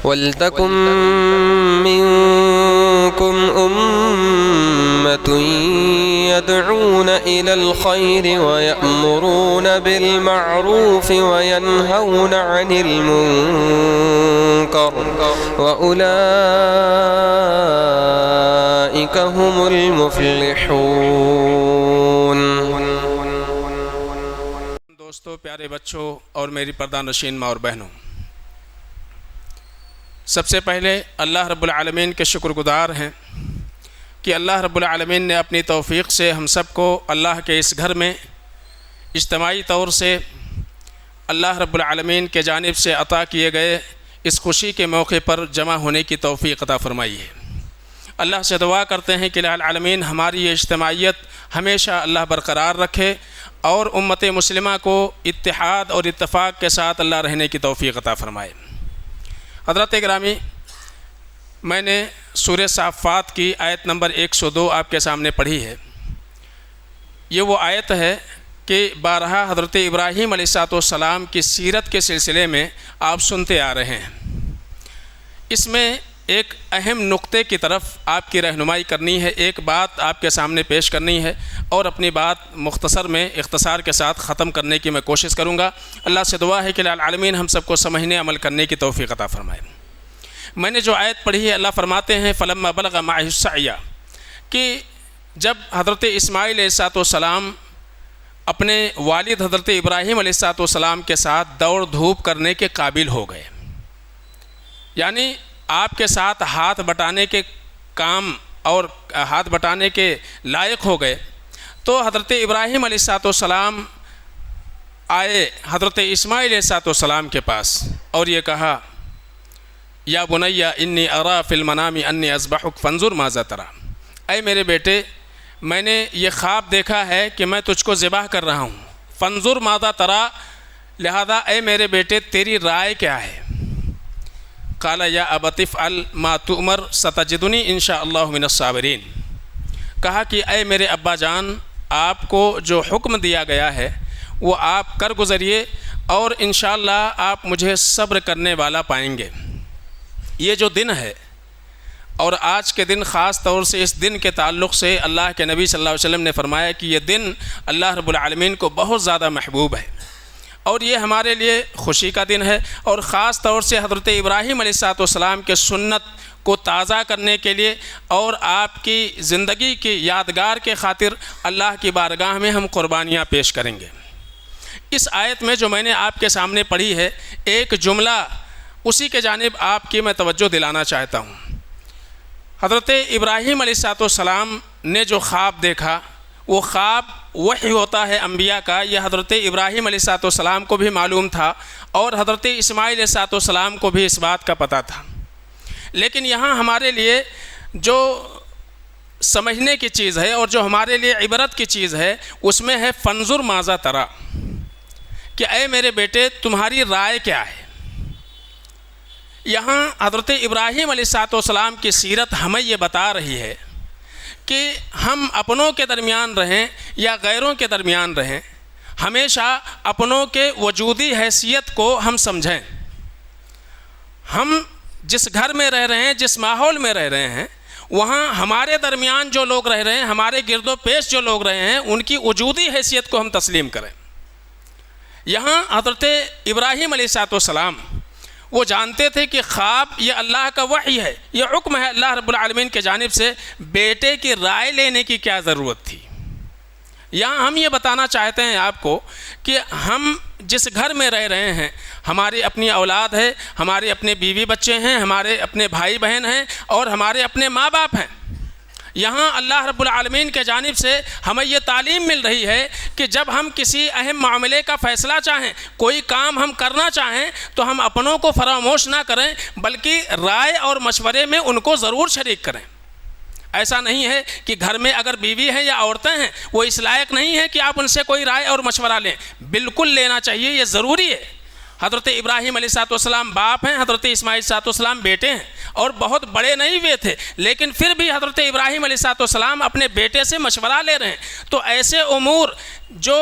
وَلْتَكُن مِّنكُمْ أُمَّةٌ يَدْعُونَ إِلَى الْخَيْرِ وَيَأْمُرُونَ بِالْمَعْرُوفِ وَيَنْهَوْنَ عَنِ الْمُنكَرِ وَأُولَئِكَ هُمُ الْمُفْلِحُونَ۔ دوستو، پیارے بچوں اور میری پردہ نشین ماں اور بہنوں، سب سے پہلے اللہ رب العالمین کے شکر گزار ہیں کہ اللہ رب العالمین نے اپنی توفیق سے ہم سب کو اللہ کے اس گھر میں اجتماعی طور سے اللہ رب العالمین کے جانب سے عطا کیے گئے اس خوشی کے موقع پر جمع ہونے کی توفیق عطا فرمائی ہے۔ اللہ سے دعا کرتے ہیں کہ العالمین ہماری یہ اجتماعیت ہمیشہ اللہ برقرار رکھے اور امت مسلمہ کو اتحاد اور اتفاق کے ساتھ اللہ رہنے کی توفیق عطا فرمائے۔ حضرات گرامی، میں نے سورہ صافات کی آیت نمبر 102 آپ کے سامنے پڑھی ہے۔ یہ وہ آیت ہے کہ بارہا حضرت ابراہیم علیہ السلام کی سیرت کے سلسلے میں آپ سنتے آ رہے ہیں۔ اس میں ایک اہم نقطے کی طرف آپ کی رہنمائی کرنی ہے، ایک بات آپ کے سامنے پیش کرنی ہے اور اپنی بات مختصر میں اختصار کے ساتھ ختم کرنے کی میں کوشش کروں گا۔ اللہ سے دعا ہے کہ العالمین ہم سب کو سمجھنے عمل کرنے کی توفیق عطا فرمائے۔ میں نے جو آیت پڑھی ہے، اللہ فرماتے ہیں فَلَمَّا بَلَغَ مَعَهُ السَّعْيَ، کہ جب حضرت اسماعیل علیہ السلام اپنے والد حضرت ابراہیم علیہ السلام کے ساتھ دوڑ دھوپ کرنے کے قابل ہو گئے، یعنی آپ کے ساتھ ہاتھ بٹانے کے کام اور ہاتھ بٹانے کے لائق ہو گئے، تو حضرت ابراہیم علیہ السلام آئے حضرت اسماعیل علیہ السلام کے پاس اور یہ کہا یا بنی انی ارا فی المنام انی اذبحک فانظر ماذا تری، اے میرے بیٹے، میں نے یہ خواب دیکھا ہے کہ میں تجھ کو ذبح کر رہا ہوں، فانظر ماذا تری، لہذا اے میرے بیٹے تیری رائے کیا ہے؟ قال یا ابت افعل ما تؤمر ستجدنی ان شاء اللہ من الصابرین، کہا کہ اے میرے ابا جان، آپ کو جو حکم دیا گیا ہے وہ آپ کر گزریے اور انشاءاللہ آپ مجھے صبر کرنے والا پائیں گے۔ یہ جو دن ہے، اور آج کے دن خاص طور سے اس دن کے تعلق سے اللہ کے نبی صلی اللہ علیہ وسلم نے فرمایا کہ یہ دن اللہ رب العالمین کو بہت زیادہ محبوب ہے اور یہ ہمارے لیے خوشی کا دن ہے، اور خاص طور سے حضرت ابراہیم علیہ السلام کے سنت کو تازہ کرنے کے لیے اور آپ کی زندگی کی یادگار کے خاطر اللہ کی بارگاہ میں ہم قربانیاں پیش کریں گے۔ اس آیت میں جو میں نے آپ کے سامنے پڑھی ہے، ایک جملہ اسی کے جانب آپ کی میں توجہ دلانا چاہتا ہوں۔ حضرت ابراہیم علیہ السلام نے جو خواب دیکھا، وہ خواب وحی ہوتا ہے انبیاء کا، یہ حضرت ابراہیم علیہ السلام کو بھی معلوم تھا اور حضرت اسماعیل علیہ السلام کو بھی اس بات کا پتہ تھا، لیکن یہاں ہمارے لیے جو سمجھنے کی چیز ہے اور جو ہمارے لیے عبرت کی چیز ہے، اس میں ہے فانظر ماذا تری، کہ اے میرے بیٹے تمہاری رائے کیا ہے؟ یہاں حضرت ابراہیم علیہ السلام کی سیرت ہمیں یہ بتا رہی ہے کہ ہم اپنوں کے درمیان رہیں یا غیروں کے درمیان رہیں، ہمیشہ اپنوں کے وجودی حیثیت کو ہم سمجھیں۔ ہم جس گھر میں رہ رہے ہیں، جس ماحول میں رہ رہے ہیں، وہاں ہمارے درمیان جو لوگ رہ رہے ہیں، ہمارے گرد و پیش جو لوگ رہے ہیں، ان کی وجودی حیثیت کو ہم تسلیم کریں۔ یہاں حضرت ابراہیم علیہ السلام وہ جانتے تھے کہ خواب یہ اللہ کا وحی ہے، یہ حکم ہے اللہ رب العالمین کے جانب سے، بیٹے کی رائے لینے کی کیا ضرورت تھی؟ یہاں ہم یہ بتانا چاہتے ہیں آپ کو کہ ہم جس گھر میں رہ رہے ہیں، ہماری اپنی اولاد ہے، ہمارے اپنے بیوی بچے ہیں، ہمارے اپنے بھائی بہن ہیں اور ہمارے اپنے ماں باپ ہیں۔ یہاں اللہ رب العالمین کے جانب سے ہمیں یہ تعلیم مل رہی ہے کہ جب ہم کسی اہم معاملے کا فیصلہ چاہیں، کوئی کام ہم کرنا چاہیں، تو ہم اپنوں کو فراموش نہ کریں بلکہ رائے اور مشورے میں ان کو ضرور شریک کریں۔ ایسا نہیں ہے کہ گھر میں اگر بیوی ہیں یا عورتیں ہیں، وہ اس لائق نہیں ہے کہ آپ ان سے کوئی رائے اور مشورہ لیں، بالکل لینا چاہیے، یہ ضروری ہے۔ حضرت ابراہیم علیہ السلام باپ ہیں، حضرت اسماعیل علیہ السلام بیٹے ہیں، اور بہت بڑے نہیں ہوئے تھے، لیکن پھر بھی حضرت ابراہیم علیہ السلام اپنے بیٹے سے مشورہ لے رہے ہیں۔ تو ایسے امور جو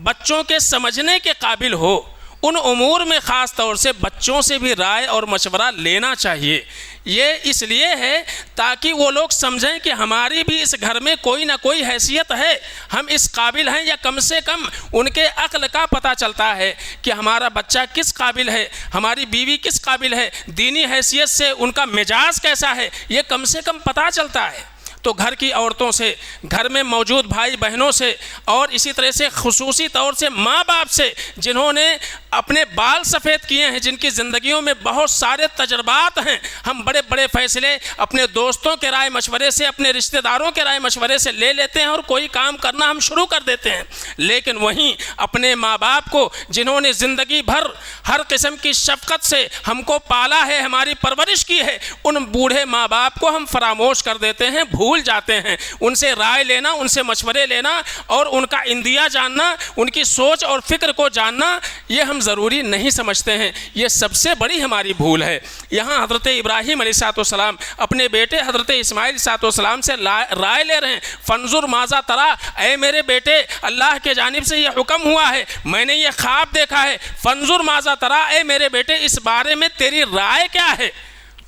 بچوں کے سمجھنے کے قابل ہو، ان امور میں خاص طور سے بچوں سے بھی رائے اور مشورہ لینا چاہیے۔ یہ اس لیے ہے تاکہ وہ لوگ سمجھیں کہ ہماری بھی اس گھر میں کوئی نہ کوئی حیثیت ہے، ہم اس قابل ہیں، یا کم سے کم ان کے عقل کا پتہ چلتا ہے کہ ہمارا بچہ کس قابل ہے، ہماری بیوی کس قابل ہے، دینی حیثیت سے ان کا مزاج کیسا ہے، یہ کم سے کم پتہ چلتا ہے۔ تو گھر کی عورتوں سے، گھر میں موجود بھائی بہنوں سے، اور اسی طرح سے خصوصی طور سے ماں باپ سے جنہوں نے اپنے بال سفید کیے ہیں، جن کی زندگیوں میں بہت سارے تجربات ہیں، ہم بڑے بڑے فیصلے اپنے دوستوں کے رائے مشورے سے، اپنے رشتہ داروں کے رائے مشورے سے لے لیتے ہیں اور کوئی کام کرنا ہم شروع کر دیتے ہیں، لیکن وہیں اپنے ماں باپ کو جنہوں نے زندگی بھر ہر قسم کی شفقت سے ہم کو پالا ہے، ہماری پرورش کی ہے، ان بوڑھے ماں باپ کو ہم فراموش کر دیتے ہیں، بھول جاتے ہیں۔ ان سے رائے لینا، ان سے مشورے لینا اور ان کا اندیا جاننا، ان کی سوچ اور فکر کو جاننا، یہ ہم ضروری نہیں سمجھتے ہیں۔ یہ سب سے بڑی ہماری بھول ہے۔ یہاں حضرت ابراہیم علیہ السلام اپنے بیٹے حضرت اسماعیل علیہ السلام سے رائے لے رہے ہیں۔ فانظر ماذا تری، اے میرے بیٹے، اللہ کے جانب سے یہ حکم ہوا ہے، میں نے یہ خواب دیکھا ہے، فانظر ماذا تری، اے میرے بیٹے اس بارے میں تیری رائے کیا ہے،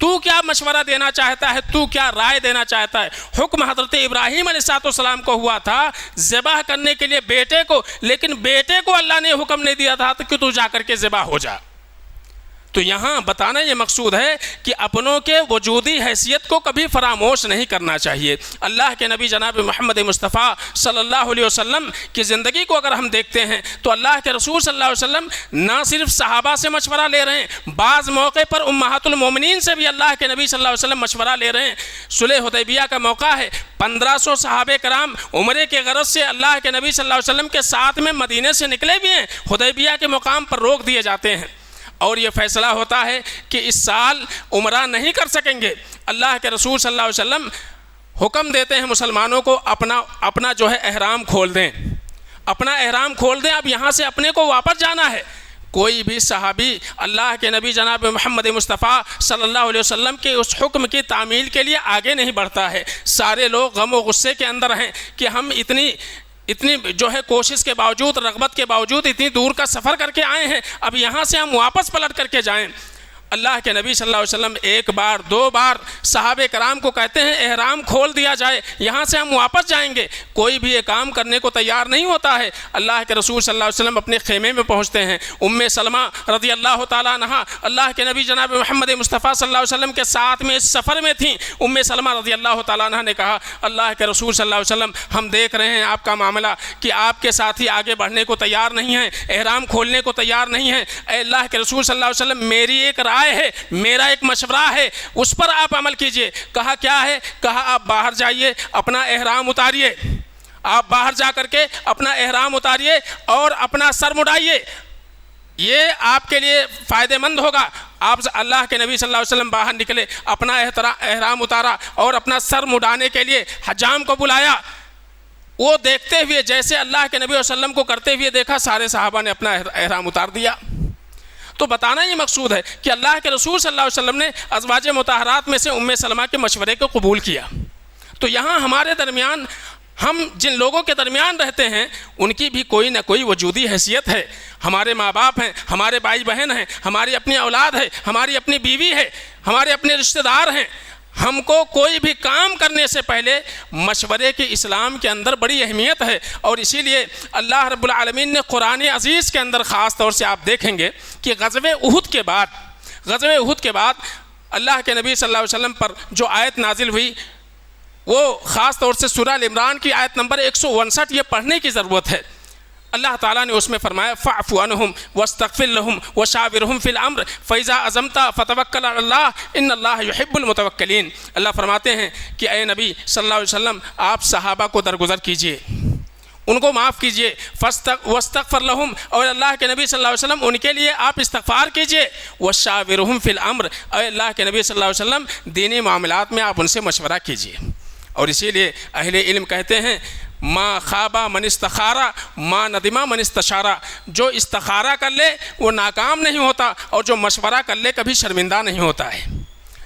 تو کیا مشورہ دینا چاہتا ہے، تو کیا رائے دینا چاہتا ہے۔ حکم حضرت ابراہیم علیہ السلام کو ہوا تھا ذبح کرنے کے لیے بیٹے کو، لیکن بیٹے کو اللہ نے حکم نہیں دیا تھا کہ تو جا کر کے ذبح ہو جا۔ تو یہاں بتانا یہ مقصود ہے کہ اپنوں کے وجودی حیثیت کو کبھی فراموش نہیں کرنا چاہیے۔ اللہ کے نبی جناب محمد مصطفیٰ صلی اللہ علیہ وسلم کی زندگی کو اگر ہم دیکھتے ہیں تو اللہ کے رسول صلی اللہ علیہ وسلم نہ صرف صحابہ سے مشورہ لے رہے ہیں، بعض موقع پر امہات المومنین سے بھی اللہ کے نبی صلی اللہ علیہ وسلم مشورہ لے رہے ہیں۔ صلح حدیبیہ کا موقع ہے، 1500 صحابہ کرام عمرے کے غرض سے اللہ کے نبی صلی اللہ علیہ وسلم کے ساتھ میں مدینے سے نکلے بھی ہیں، حدیبیہ کے مقام پر روک دیے جاتے ہیں اور یہ فیصلہ ہوتا ہے کہ اس سال عمرہ نہیں کر سکیں گے۔ اللہ کے رسول صلی اللہ علیہ وسلم حکم دیتے ہیں مسلمانوں کو اپنا جو ہے احرام کھول دیں، اپنا احرام کھول دیں، اب یہاں سے اپنے کو واپس جانا ہے۔ کوئی بھی صحابی اللہ کے نبی جناب محمد مصطفیٰ صلی اللہ علیہ وسلم کے اس حکم کی تعمیل کے لیے آگے نہیں بڑھتا ہے۔ سارے لوگ غم و غصے کے اندر ہیں کہ ہم اتنی جو ہے کوشش کے باوجود، رغبت کے باوجود اتنی دور کا سفر کر کے آئے ہیں، اب یہاں سے ہم واپس پلٹ کر کے جائیں۔ اللہ کے نبی صلی اللہ علیہ وسلم ایک بار دو بار صحابہ کرام کو کہتے ہیں احرام کھول دیا جائے، یہاں سے ہم واپس جائیں گے، کوئی بھی یہ کام کرنے کو تیار نہیں ہوتا ہے۔ اللہ کے رسول صلی اللہ علیہ وسلم اپنے خیمے میں پہنچتے ہیں، ام سلمہ رضی اللہ تعالیٰ عنہا اللہ کے نبی جناب محمد مصطفیٰ صلی اللہ علیہ وسلم کے ساتھ میں اس سفر میں تھیں۔ ام سلمہ رضی اللہ تعالیٰ عنہا نے کہا اللہ کے رسول صلی اللہ علیہ وسلم ہم دیکھ رہے ہیں آپ کا معاملہ کہ آپ کے ساتھی آگے بڑھنے کو تیار نہیں ہیں، احرام کھولنے کو تیار نہیں ہیں، اے اللہ کے رسول صلی اللہ علیہ وسلم میری ایک رائے ہے، میرا ایک مشورہ ہے، اس پر آپ عمل کیجئے۔ کہا کیا ہے؟ کہا آپ باہر جائیے، اپنا احرام اتاریے، آپ باہر جا کر کے اپنا احرام اتاریے اور اپنا سر مڈائیے، یہ آپ کے لیے فائدہ مند ہوگا۔ آپ اللہ کے نبی صلی اللہ علیہ وسلم باہر نکلے، اپنا احرام اتارا اور اپنا سر مڈانے کے لیے حجام کو بلایا۔ وہ دیکھتے ہوئے جیسے اللہ کے نبی صلی اللہ علیہ وسلم کو کرتے ہوئے دیکھا، سارے صحابہ نے اپنا احرام اتار دیا۔ تو بتانا یہ مقصود ہے کہ اللہ کے رسول صلی اللہ علیہ وسلم نے ازواج مطہرات میں سے ام سلمہ کے مشورے کو قبول کیا۔ تو یہاں ہمارے درمیان، ہم جن لوگوں کے درمیان رہتے ہیں ان کی بھی کوئی نہ کوئی وجودی حیثیت ہے۔ ہمارے ماں باپ ہیں، ہمارے بھائی بہن ہیں، ہماری اپنی اولاد ہے، ہماری اپنی بیوی ہے، ہمارے اپنے رشتہ دار ہیں۔ ہم کو کوئی بھی کام کرنے سے پہلے مشورے کی اسلام کے اندر بڑی اہمیت ہے، اور اسی لیے اللہ رب العالمین نے قرآن عزیز کے اندر خاص طور سے آپ دیکھیں گے کہ غزوہ احد کے بعد اللہ کے نبی صلی اللہ علیہ وسلم پر جو آیت نازل ہوئی وہ خاص طور سے سورہ ال عمران کی آیت نمبر 159 یہ پڑھنے کی ضرورت ہے۔ اللہ تعالیٰ نے اس میں فرمایا فاعف عنہم واستغفر لہم وشاورہم فی الامر فاذا عزمت فتوکل علی اللہ ان اللہ یحب المتوکلین۔ اللہ فرماتے ہیں کہ اے نبی صلی اللہ علیہ وسلم آپ صحابہ کو درگزر کیجئے، ان کو معاف کیجئے، واستغفر لہم، اور اللہ کے نبی صلی اللہ علیہ وسلم ان کے لیے آپ استغفار کیجئے، وشاورہم فی الامر، اے اللہ کے نبی صلی اللہ علیہ وسلم دینی معاملات میں آپ ان سے مشورہ کیجئے۔ اور اسی لیے اہل علم کہتے ہیں ما خابا من استخارا ما ندما من استشارا، جو استخارہ کر لے وہ ناکام نہیں ہوتا، اور جو مشورہ کر لے کبھی شرمندہ نہیں ہوتا ہے۔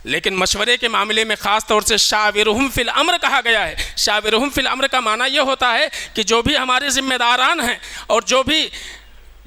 لیکن مشورے کے معاملے میں خاص طور سے شاورہم فی الامر کہا گیا ہے۔ شاورہم فی الامر کا معنی یہ ہوتا ہے کہ جو بھی ہمارے ذمہ داران ہیں اور جو بھی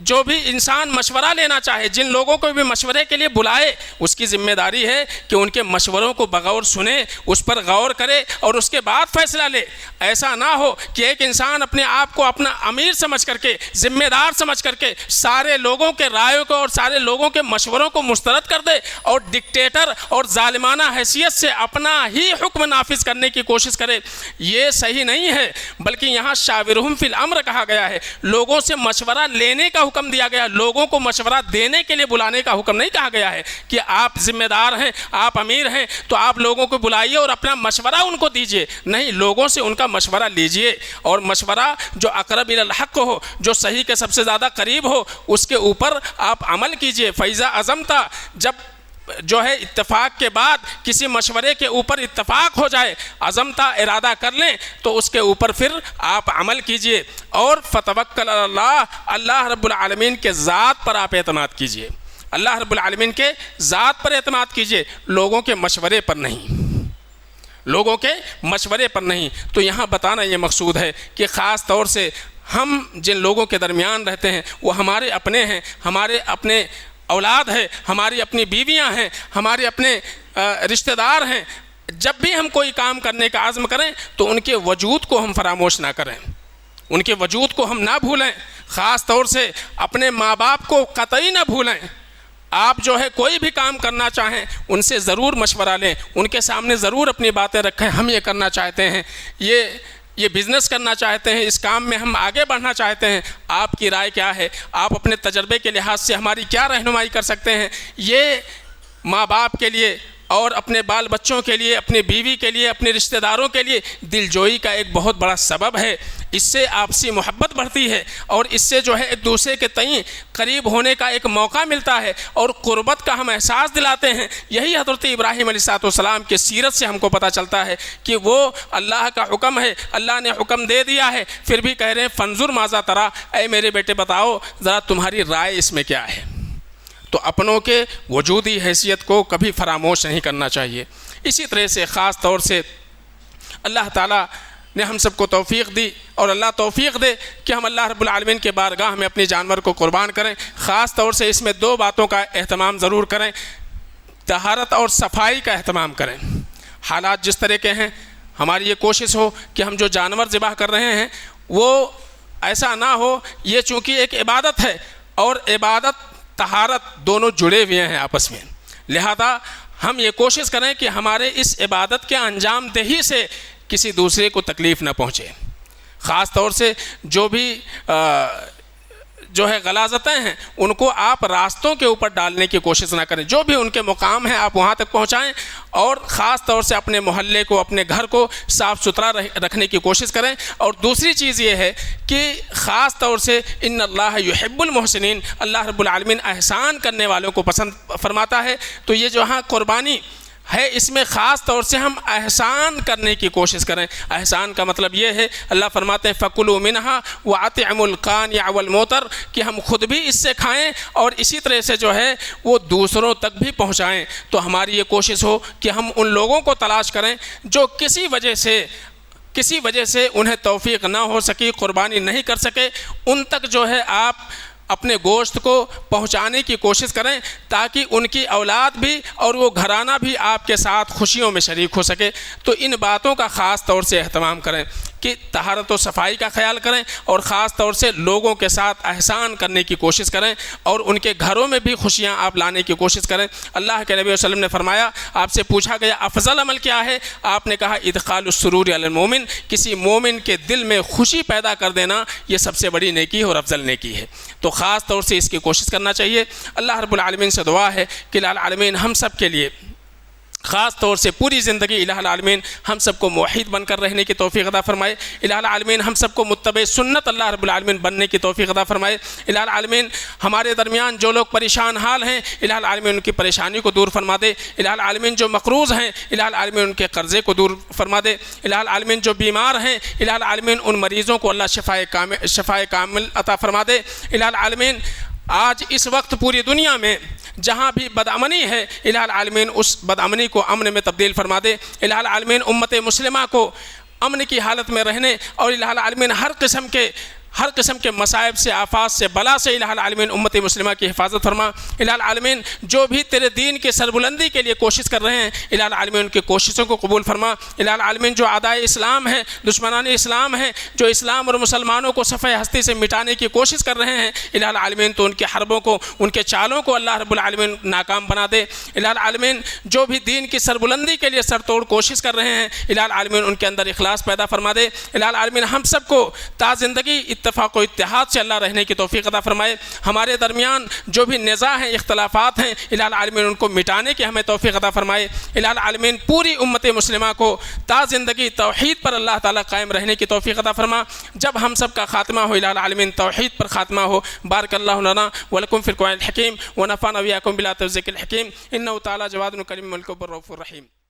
جو بھی انسان مشورہ لینا چاہے، جن لوگوں کو بھی مشورے کے لیے بلائے، اس کی ذمہ داری ہے کہ ان کے مشوروں کو بغور سنے، اس پر غور کرے اور اس کے بعد فیصلہ لے۔ ایسا نہ ہو کہ ایک انسان اپنے آپ کو اپنا امیر سمجھ کر کے، ذمہ دار سمجھ کر کے سارے لوگوں کے رائے کو اور سارے لوگوں کے مشوروں کو مسترد کر دے اور ڈکٹیٹر اور ظالمانہ حیثیت سے اپنا ہی حکم نافذ کرنے کی کوشش کرے۔ یہ صحیح نہیں ہے، بلکہ یہاں شاورہم فی الامر کہا گیا ہے، لوگوں سے مشورہ لینے کا حکم دیا گیا، لوگوں کو مشورہ دینے کے لیے بلانے کا حکم نہیں کہا گیا ہے کہ آپ ذمہ دار ہیں، آپ امیر ہیں تو آپ لوگوں کو بلائیے اور اپنا مشورہ ان کو دیجئے۔ نہیں، لوگوں سے ان کا مشورہ لیجئے اور مشورہ جو اقرب الی الحق ہو، جو صحیح کے سب سے زیادہ قریب ہو، اس کے اوپر آپ عمل کیجئے۔ فَإِذَا عَزَمْتَ، جب جو ہے اتفاق کے بعد کسی مشورے کے اوپر اتفاق ہو جائے، عزمتا ارادہ کر لیں، تو اس کے اوپر پھر آپ عمل کیجئے۔ اور فَتَوَكَّلْ عَلَى اللَّهِ، اللہ رب العالمین کے ذات پر آپ اعتماد کیجئے، اللہ رب العالمین کے ذات پر اعتماد کیجئے، لوگوں کے مشورے پر نہیں، لوگوں کے مشورے پر نہیں۔ تو یہاں بتانا یہ مقصود ہے کہ خاص طور سے ہم جن لوگوں کے درمیان رہتے ہیں وہ ہمارے اپنے ہیں، ہمارے اپنے اولاد ہے، ہماری اپنی بیویاں ہیں، ہمارے اپنے رشتہ دار ہیں۔ جب بھی ہم کوئی کام کرنے کا عزم کریں تو ان کے وجود کو ہم فراموش نہ کریں، ان کے وجود کو ہم نہ بھولیں، خاص طور سے اپنے ماں باپ کو قطعی نہ بھولیں۔ آپ جو ہے کوئی بھی کام کرنا چاہیں ان سے ضرور مشورہ لیں، ان کے سامنے ضرور اپنی باتیں رکھیں، ہم یہ کرنا چاہتے ہیں، یہ بزنس کرنا چاہتے ہیں، اس کام میں ہم آگے بڑھنا چاہتے ہیں، آپ کی رائے کیا ہے؟ آپ اپنے تجربے کے لحاظ سے ہماری کیا رہنمائی کر سکتے ہیں؟ یہ ماں باپ کے لیے اور اپنے بال بچوں کے لیے، اپنی بیوی کے لیے، اپنے رشتہ داروں کے لیے دل جوئی کا ایک بہت بڑا سبب ہے۔ اس سے آپسی محبت بڑھتی ہے اور اس سے جو ہے ایک دوسرے کے تئیں قریب ہونے کا ایک موقع ملتا ہے اور قربت کا ہم احساس دلاتے ہیں۔ یہی حضرت ابراہیم علیہ السلام کے سیرت سے ہم کو پتہ چلتا ہے کہ وہ اللہ کا حکم ہے، اللہ نے حکم دے دیا ہے، پھر بھی کہہ رہے ہیں فانظر ماذا تری، اے میرے بیٹے بتاؤ ذرا تمہاری رائے اس میں کیا ہے۔ تو اپنوں کے وجودی حیثیت کو کبھی فراموش نہیں کرنا چاہیے۔ اسی طرح سے خاص طور سے اللہ تعالیٰ نے ہم سب کو توفیق دی اور اللہ توفیق دے کہ ہم اللہ رب العالمین کے بارگاہ میں اپنی جانور کو قربان کریں۔ خاص طور سے اس میں دو باتوں کا اہتمام ضرور کریں، طہارت اور صفائی کا اہتمام کریں۔ حالات جس طرح کے ہیں، ہماری یہ کوشش ہو کہ ہم جو جانور ذبح کر رہے ہیں وہ ایسا نہ ہو، یہ چونکہ ایک عبادت ہے اور عبادت طہارت دونوں جڑے ہوئے ہیں آپس میں، لہذا ہم یہ کوشش کریں کہ ہمارے اس عبادت کے انجام دہی سے کسی دوسرے کو تکلیف نہ پہنچے۔ خاص طور سے جو بھی جو ہے غلاظتیں ہیں ان کو آپ راستوں کے اوپر ڈالنے کی کوشش نہ کریں، جو بھی ان کے مقام ہیں آپ وہاں تک پہنچائیں اور خاص طور سے اپنے محلے کو، اپنے گھر کو صاف ستھرا رکھنے کی کوشش کریں۔ اور دوسری چیز یہ ہے کہ خاص طور سے ان اللہ یحب المحسنین، اللہ رب العالمین احسان کرنے والوں کو پسند فرماتا ہے۔ تو یہ جو ہاں قربانی ہے اس میں خاص طور سے ہم احسان کرنے کی کوشش کریں۔ احسان کا مطلب یہ ہے، اللہ فرماتے ہیں فَكُلُوا مِنْهَا وَأَطْعِمُوا الْقَانِعَ وَالْمُعْتَرَ، کہ ہم خود بھی اس سے کھائیں اور اسی طرح سے جو ہے وہ دوسروں تک بھی پہنچائیں۔ تو ہماری یہ کوشش ہو کہ ہم ان لوگوں کو تلاش کریں جو کسی وجہ سے انہیں توفیق نہ ہو سکی، قربانی نہیں کر سکے، ان تک جو ہے آپ اپنے گوشت کو پہنچانے کی کوشش کریں تاکہ ان کی اولاد بھی اور وہ گھرانہ بھی آپ کے ساتھ خوشیوں میں شریک ہو سکے۔ تو ان باتوں کا خاص طور سے اہتمام کریں کہ طہارت و صفائی کا خیال کریں اور خاص طور سے لوگوں کے ساتھ احسان کرنے کی کوشش کریں اور ان کے گھروں میں بھی خوشیاں آپ لانے کی کوشش کریں۔ اللہ کے نبی صلی اللہ علیہ وسلم نے فرمایا، آپ سے پوچھا گیا افضل عمل کیا ہے؟ آپ نے کہا ادخال السرور علی المومن، کسی مومن کے دل میں خوشی پیدا کر دینا یہ سب سے بڑی نیکی اور افضل نیکی ہے۔ تو خاص طور سے اس کی کوشش کرنا چاہیے۔ اللہ رب العالمین سے دعا ہے کہ الہ العالمین ہم سب کے لیے خاص طور سے پوری زندگی الہ العالمین ہم سب کو موحد بن کر رہنے کی توفیق عطا فرمائے۔ الہ العالمین ہم سب کو متبع سنت اللہ رب العالمین بننے کی توفیق عطا فرمائے۔ الہ العالمین ہمارے درمیان جو لوگ پریشان حال ہیں الہ العالمین ان کی پریشانی کو دور فرما دے۔ الہ العالمین جو مقروض ہیں الہ العالمین ان کے قرضے کو دور فرما دے۔ الہ العالمین جو بیمار ہیں الہ العالمین ان مریضوں کو اللہ شفائے کامل عطا فرما دے۔ الہ العالمین آج اس وقت پوری دنیا میں جہاں بھی بدامنی ہے الہ العالمین اس بدامنی کو امن میں تبدیل فرما دے۔ الہ العالمین امت مسلمہ کو امن کی حالت میں رہنے اور الہ العالمین ہر قسم کے ہر قسم کے مصائب سے، آفات سے، بلا سے الہ العالمین امت مسلمہ کی حفاظت فرما۔ الہ العالمین جو بھی تیرے دین کی سربلندی کے لیے کوشش کر رہے ہیں، الہ العالمین ان کی کوششوں کو قبول فرما۔ الہ العالمین جو اعدائے اسلام ہیں، دشمنان اسلام ہیں، جو اسلام اور مسلمانوں کو صفحہ ہستی سے مٹانے کی کوشش کر رہے ہیں، الہ العالمین تو ان کے حربوں کو، ان کے چالوں کو اللہ رب العالمین ناکام بنا دے۔ الہ العالمین جو بھی دین کی سربلندی کے لیے سر توڑ کوشش کر رہے ہیں، الہ العالمین ان کے اندر اخلاص پیدا فرما دے۔ الہ العالمین ہم سب کو تا زندگی اتفاق و اتحاد سے اللہ رہنے کی توفیق عطا فرمائے۔ ہمارے درمیان جو بھی نزاع ہیں، اختلافات ہیں، الہ العالمین ان کو مٹانے کی ہمیں توفیق عطا فرمائے۔ الہ العالمین پوری امت مسلمہ کو تا زندگی توحید پر اللہ تعالیٰ قائم رہنے کی توفیق عطا فرما۔ جب ہم سب کا خاتمہ ہو، الہ العالمین توحید پر خاتمہ ہو۔ بارک اللہ لنا ولکم فی القرآن الحکیم ونفعنا وإياکم بالآیات والذکر الحکیم، انہ تعالیٰ جواد کریم ملک الرؤوف الرحیم۔